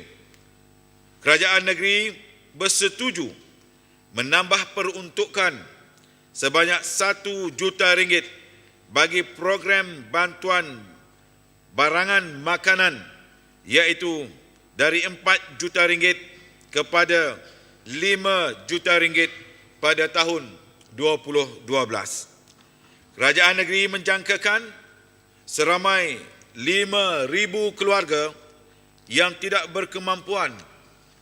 kerajaan negeri bersetuju menambah peruntukan sebanyak 1 juta ringgit bagi program bantuan barangan makanan, iaitu dari 4 juta ringgit kepada 5 juta ringgit pada tahun 2012. Kerajaan negeri menjangkakan seramai 5,000 keluarga yang tidak berkemampuan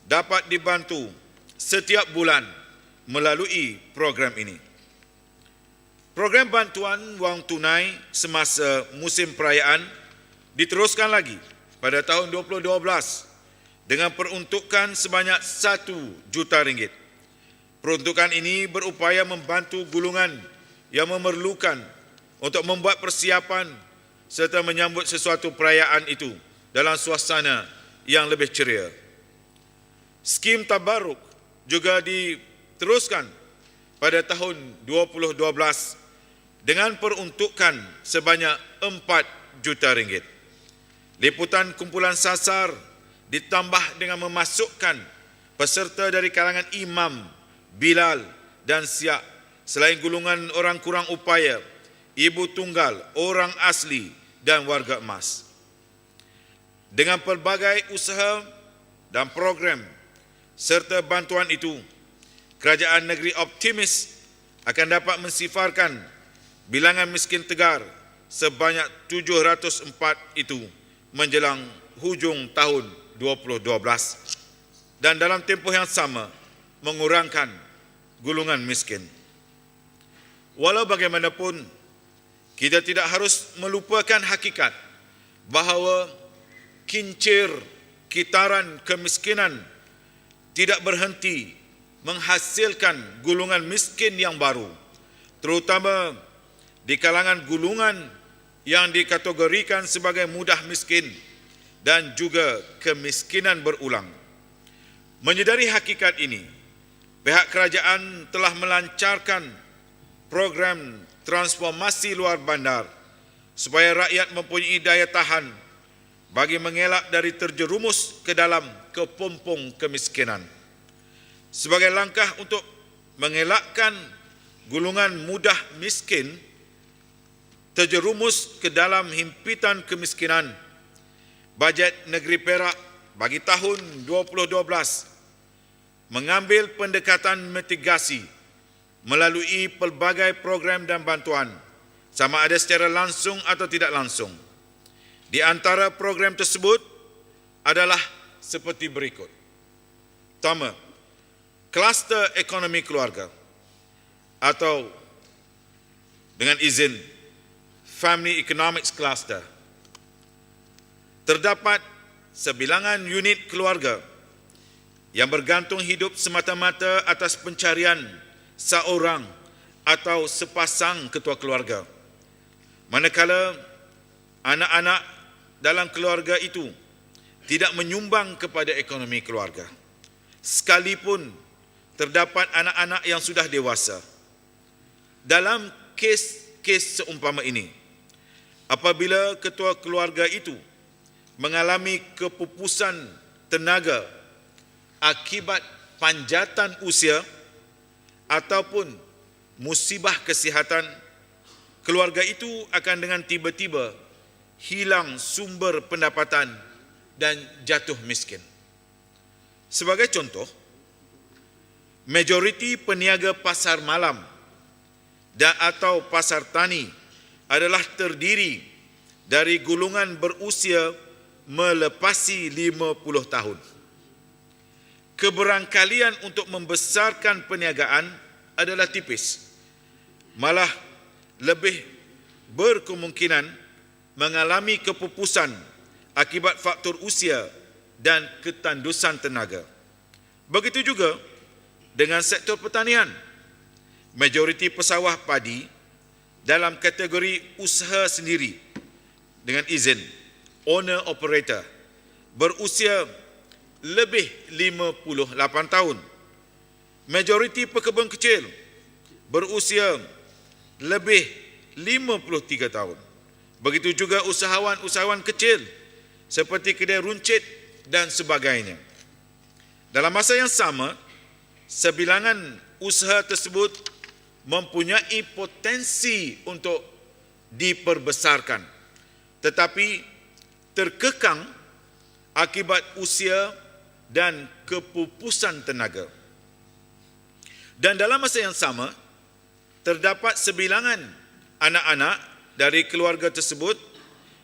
dapat dibantu setiap bulan melalui program ini. Program bantuan wang tunai semasa musim perayaan diteruskan lagi pada tahun 2012 dengan peruntukan sebanyak 1 juta ringgit. Peruntukan ini berupaya membantu golongan yang memerlukan untuk membuat persiapan serta menyambut sesuatu perayaan itu dalam suasana yang lebih ceria. Skim tabaruk juga diteruskan pada tahun 2012 dengan peruntukan sebanyak 4 juta ringgit. Liputan kumpulan sasar ditambah dengan memasukkan peserta dari kalangan imam, bilal dan syiah selain golongan orang kurang upaya, ibu tunggal, orang asli dan warga emas. Dengan pelbagai usaha dan program serta bantuan itu, kerajaan negeri optimis akan dapat mensifarkan bilangan miskin tegar sebanyak 704 itu menjelang hujung tahun 2012 dan dalam tempoh yang sama mengurangkan golongan miskin. Walau bagaimanapun, kita tidak harus melupakan hakikat bahawa kincir kitaran kemiskinan tidak berhenti menghasilkan golongan miskin yang baru, terutama di kalangan golongan yang dikategorikan sebagai mudah miskin dan juga kemiskinan berulang. Menyedari hakikat ini, pihak kerajaan telah melancarkan program transformasi luar bandar supaya rakyat mempunyai daya tahan bagi mengelak dari terjerumus ke dalam kepompong kemiskinan. Sebagai langkah untuk mengelakkan golongan mudah miskin terjerumus ke dalam himpitan kemiskinan, bajet negeri Perak bagi tahun 2012 mengambil pendekatan mitigasi melalui pelbagai program dan bantuan, sama ada secara langsung atau tidak langsung. Di antara program tersebut adalah seperti berikut. Pertama, kluster ekonomi keluarga atau dengan izin Family Economics Cluster. Terdapat sebilangan unit keluarga yang bergantung hidup semata-mata atas pencarian seorang atau sepasang ketua keluarga. Manakala anak-anak dalam keluarga itu tidak menyumbang kepada ekonomi keluarga, sekalipun terdapat anak-anak yang sudah dewasa. Dalam kes seumpama ini, apabila ketua keluarga itu mengalami kepupusan tenaga akibat panjatan usia ataupun musibah kesihatan, keluarga itu akan dengan tiba-tiba hilang sumber pendapatan dan jatuh miskin. Sebagai contoh, majoriti peniaga pasar malam dan atau pasar tani adalah terdiri dari golongan berusia melepasi 50 tahun. Keberangkalian untuk membesarkan perniagaan adalah tipis, malah lebih berkemungkinan mengalami kepupusan akibat faktor usia dan ketandusan tenaga. Begitu juga dengan sektor pertanian. Majoriti pesawah padi dalam kategori usaha sendiri dengan izin owner operator berusia lebih 58 tahun. Majoriti pekebun kecil berusia lebih 53 tahun. Begitu juga usahawan-usahawan kecil seperti kedai runcit dan sebagainya. Dalam masa yang sama, sebilangan usaha tersebut mempunyai potensi untuk diperbesarkan, tetapi terkekang akibat usia dan kepupusan tenaga. Dan dalam masa yang sama, terdapat sebilangan anak-anak dari keluarga tersebut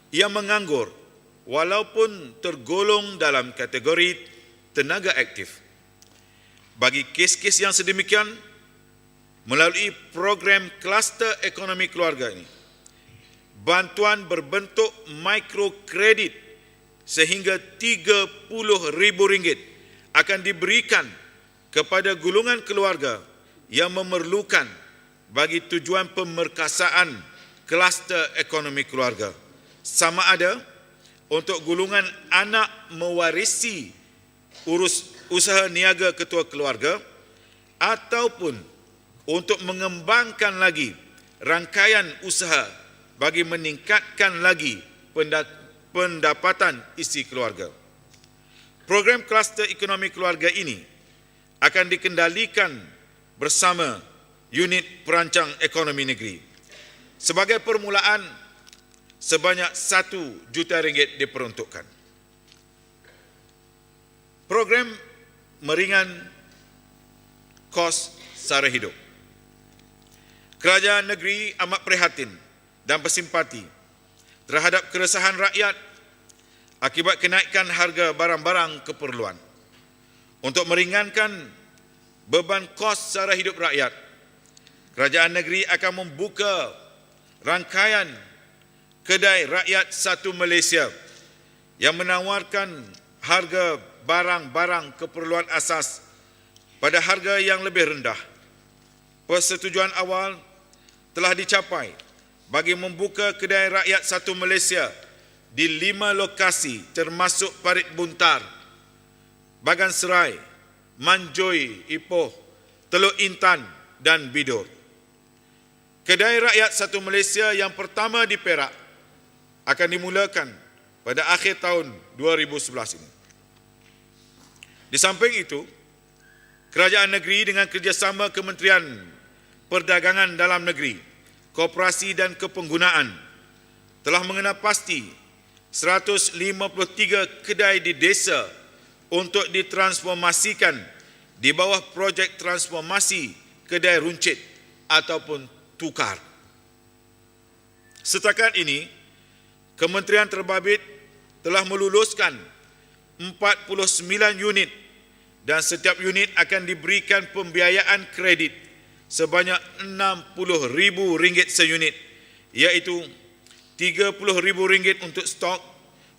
yang menganggur walaupun tergolong dalam kategori tenaga aktif. Bagi kes-kes yang sedemikian, melalui program kluster ekonomi keluarga ini, bantuan berbentuk mikrokredit sehingga RM30,000 akan diberikan kepada golongan keluarga yang memerlukan bagi tujuan pemerkasaan kluster ekonomi keluarga, sama ada untuk golongan anak mewarisi usaha niaga ketua keluarga ataupun untuk mengembangkan lagi rangkaian usaha bagi meningkatkan lagi pendapatan isi keluarga. Program kluster ekonomi keluarga ini akan dikendalikan bersama unit perancang ekonomi negeri. Sebagai permulaan, sebanyak RM1 juta diperuntukkan. Program meringan kos sara hidup. Kerajaan negeri amat prihatin dan bersimpati terhadap keresahan rakyat akibat kenaikan harga barang-barang keperluan. Untuk meringankan beban kos sara hidup rakyat, kerajaan negeri akan membuka rangkaian kedai rakyat satu Malaysia yang menawarkan harga barang-barang keperluan asas pada harga yang lebih rendah. Persetujuan awal telah dicapai bagi membuka kedai rakyat satu Malaysia di 5 lokasi termasuk Parit Buntar, Bagan Serai, Manjoy, Ipoh, Teluk Intan dan Bidor. Kedai rakyat satu Malaysia yang pertama di Perak akan dimulakan pada akhir tahun 2011 ini. Di samping itu, kerajaan negeri dengan kerjasama Kementerian Perdagangan Dalam Negeri, Koperasi dan Kepenggunaan telah mengenal pasti 153 kedai di desa untuk ditransformasikan di bawah projek transformasi kedai runcit ataupun tukar. Setakat ini, Kementerian Terbabit telah meluluskan 49 unit dan setiap unit akan diberikan pembiayaan kredit sebanyak RM60,000 seunit, iaitu RM30,000 untuk stok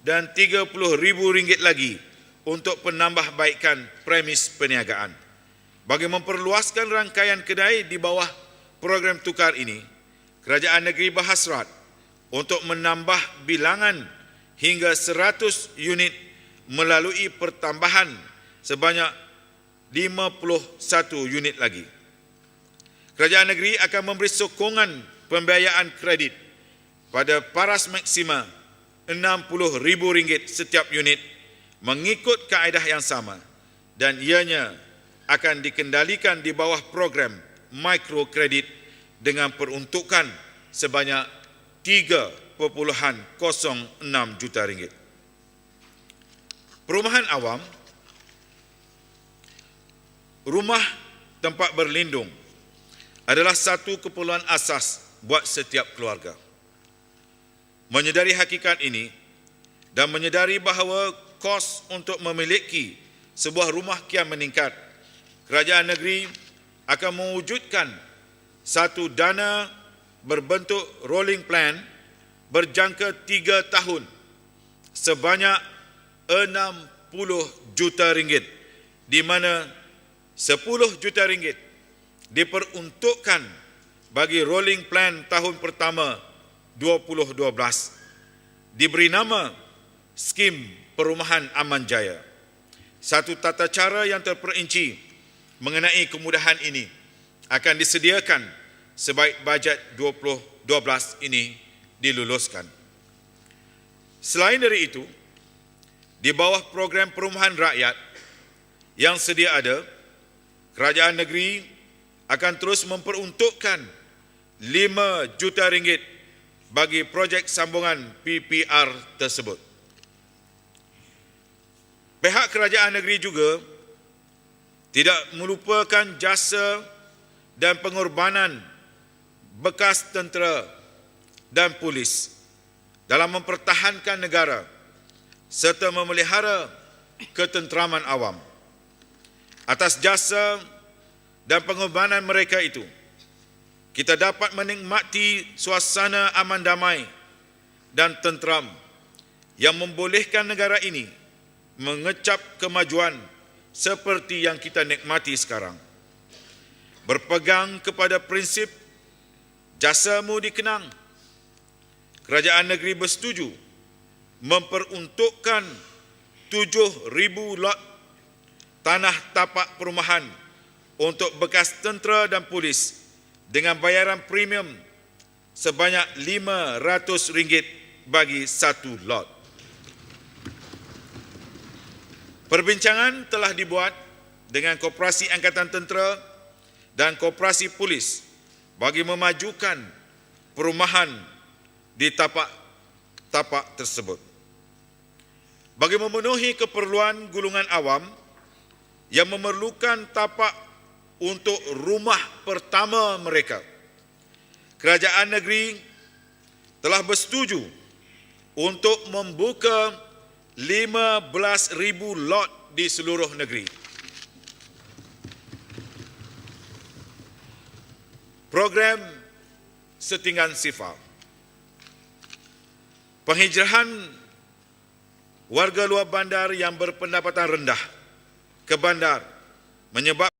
dan RM30,000 lagi untuk penambahbaikan premis perniagaan. Bagi memperluaskan rangkaian kedai di bawah program tukar ini, kerajaan negeri berhasrat untuk menambah bilangan hingga 100 unit melalui pertambahan sebanyak 51 unit lagi. Kerajaan negeri akan memberi sokongan pembiayaan kredit pada paras maksima RM60,000 setiap unit mengikut kaedah yang sama dan ianya akan dikendalikan di bawah program mikrokredit dengan peruntukan sebanyak 3.06 juta ringgit. Perumahan awam, rumah tempat berlindung adalah satu keperluan asas buat setiap keluarga. Menyedari hakikat ini dan menyedari bahawa kos untuk memiliki sebuah rumah kian meningkat, kerajaan negeri akan mewujudkan satu dana berbentuk rolling plan berjangka 3 tahun sebanyak 60 juta ringgit, di mana 10 juta ringgit diperuntukkan bagi rolling plan tahun pertama 2012, diberi nama Skim Perumahan Aman Jaya. Satu tata cara yang terperinci mengenai kemudahan ini akan disediakan sebaik bajet 2012 ini diluluskan. Selain dari itu, di bawah program perumahan rakyat yang sedia ada, kerajaan negeri akan terus memperuntukkan 5 juta ringgit bagi projek sambungan PPR tersebut. Pihak kerajaan negeri juga tidak melupakan jasa dan pengorbanan bekas tentera dan polis dalam mempertahankan negara serta memelihara ketenteraman awam. Atas jasa dan pengorbanan mereka itu, kita dapat menikmati suasana aman damai dan tenteram yang membolehkan negara ini mengecap kemajuan seperti yang kita nikmati sekarang. Berpegang kepada prinsip jasamu dikenang, kerajaan negeri bersetuju memperuntukkan 7,000 lot tanah tapak perumahan untuk bekas tentera dan polis dengan bayaran premium sebanyak RM500 bagi satu lot. Perbincangan telah dibuat dengan Koperasi Angkatan Tentera dan Koperasi Polis bagi memajukan perumahan di tapak-tapak tersebut. Bagi memenuhi keperluan golongan awam yang memerlukan tapak untuk rumah pertama mereka, kerajaan negeri telah bersetuju untuk membuka 15,000 lot di seluruh negeri. Program Setinggan Sifar. Penghijrahan warga luar bandar yang berpendapatan rendah ke bandar menyebabkan